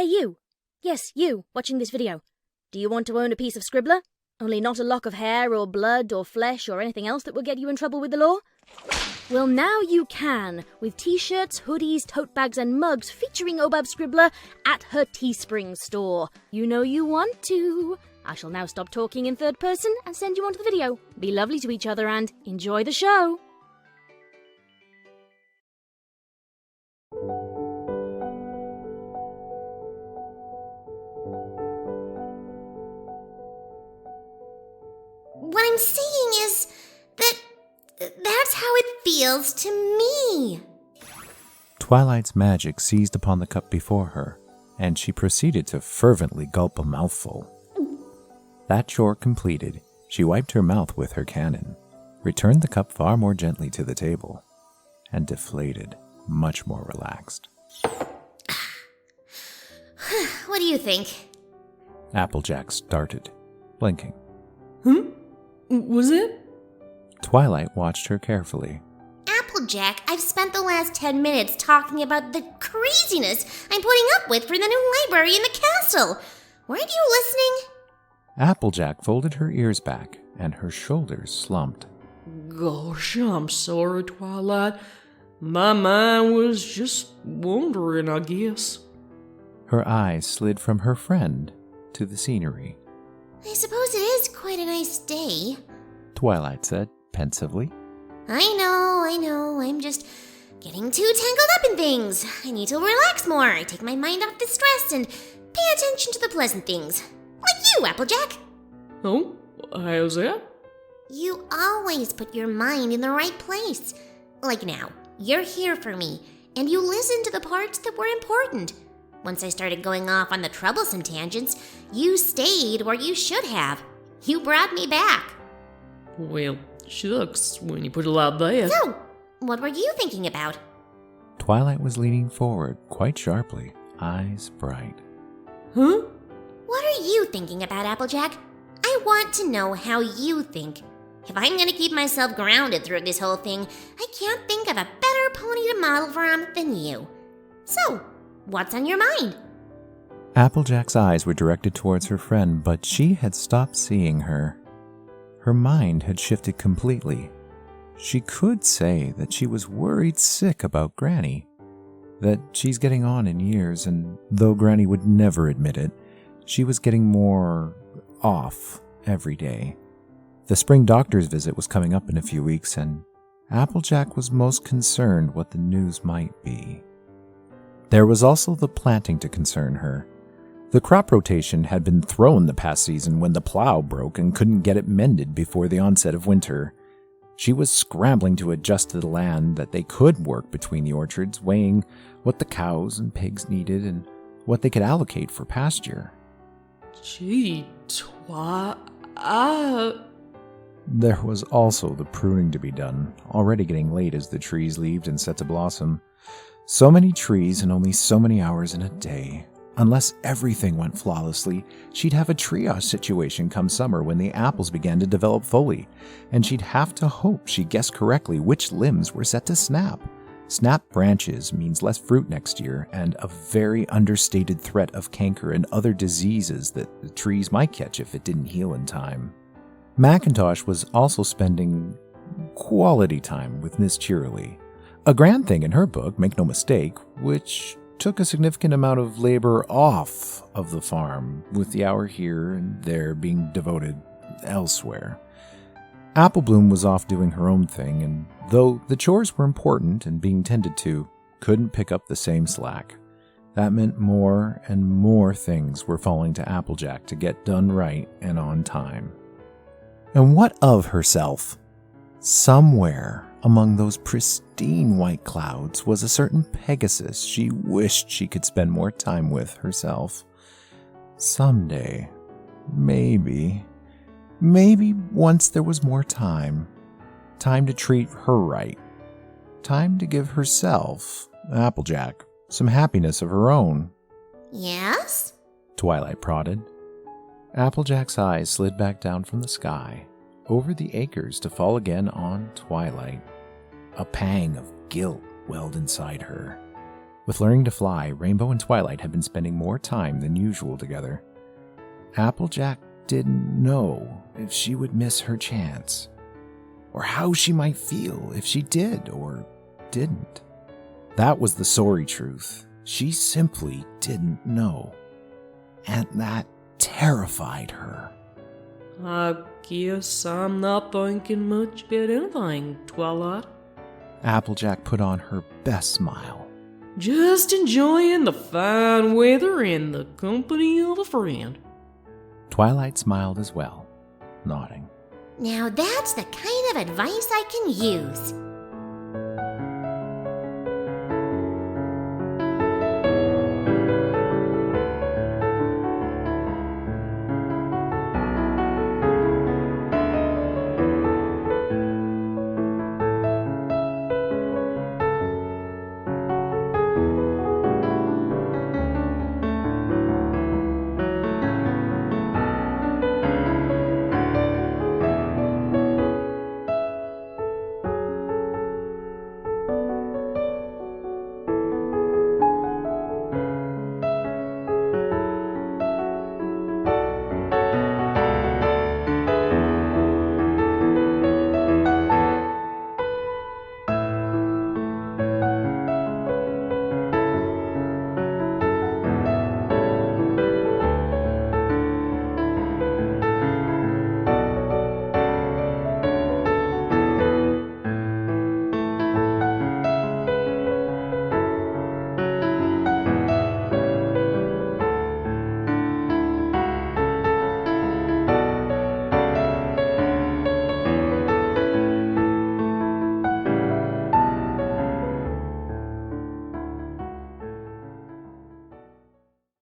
Hey you! Yes, you, watching this video. Do you want to own a piece of Scribbler? Only not a lock of hair or blood or flesh or anything else that will get you in trouble with the law? Well, now you can, with t-shirts, hoodies, tote bags and mugs featuring Obab Scribbler at her Teespring store. You know you want to. I shall now stop talking in third person and send you on to the video. Be lovely to each other and enjoy the show. What I'm saying is that that's how it feels to me. Twilight's magic seized upon the cup before her, and she proceeded to fervently gulp a mouthful. That chore completed, she wiped her mouth with her cannon, returned the cup far more gently to the table, and deflated, much more relaxed. What do you think? Applejack started, blinking. Was it? Twilight watched her carefully. Applejack, I've spent the last 10 minutes talking about the craziness I'm putting up with for the new library in the castle. Weren't you listening? Applejack folded her ears back, and her shoulders slumped. Gosh, I'm sorry, Twilight. My mind was just wandering, I guess. Her eyes slid from her friend to the scenery. I suppose it is quite a nice day, Twilight said pensively. I know. I'm just getting too tangled up in things. I need to relax more. I take my mind off the stress and pay attention to the pleasant things. Like you, Applejack. Oh, how's that? You always put your mind in the right place. Like now, you're here for me, and you listen to the parts that were important. Once I started going off on the troublesome tangents, you stayed where you should have. You brought me back. Well, shucks, when you put it like that. So, what were you thinking about? Twilight was leaning forward quite sharply, eyes bright. Huh? What are you thinking about, Applejack? I want to know how you think. If I'm going to keep myself grounded through this whole thing, I can't think of a better pony to model from than you. So, what's on your mind? Applejack's eyes were directed towards her friend, but she had stopped seeing her. Her mind had shifted completely. She could say that she was worried sick about Granny, that she's getting on in years, and though Granny would never admit it, she was getting more off every day. The spring doctor's visit was coming up in a few weeks, and Applejack was most concerned what the news might be. There was also the planting to concern her. The crop rotation had been thrown the past season when the plow broke and couldn't get it mended before the onset of winter. She was scrambling to adjust to the land that they could work between the orchards, weighing what the cows and pigs needed and what they could allocate for pasture. Gee, There was also the pruning to be done, already getting late as the trees leaved and set to blossom. So many trees and only so many hours in a day. Unless everything went flawlessly, she'd have a triage situation come summer when the apples began to develop fully, and she'd have to hope she guessed correctly which limbs were set to snap. Snap branches means less fruit next year and a very understated threat of canker and other diseases that the trees might catch if it didn't heal in time. Macintosh was also spending quality time with Miss Cheerily. A grand thing in her book, make no mistake, which took a significant amount of labor off of the farm, with the hour here and there being devoted elsewhere. Apple Bloom was off doing her own thing, and though the chores were important and being tended to, couldn't pick up the same slack. That meant more and more things were falling to Applejack to get done right and on time. And what of herself? Somewhere among those pristine white clouds was a certain Pegasus she wished she could spend more time with herself. Someday, maybe once there was more time to treat her right, time to give herself, Applejack, some happiness of her own. Yes? Twilight prodded. Applejack's eyes slid back down from the sky, over the acres to fall again on Twilight. A pang of guilt welled inside her. With learning to fly, Rainbow and Twilight had been spending more time than usual together. Applejack didn't know if she would miss her chance, or how she might feel if she did or didn't. That was the sorry truth. She simply didn't know, and that terrified her. I guess I'm not thinking much about anything, Twilight. Applejack put on her best smile. Just enjoying the fine weather and the company of a friend. Twilight smiled as well, nodding. Now that's the kind of advice I can use.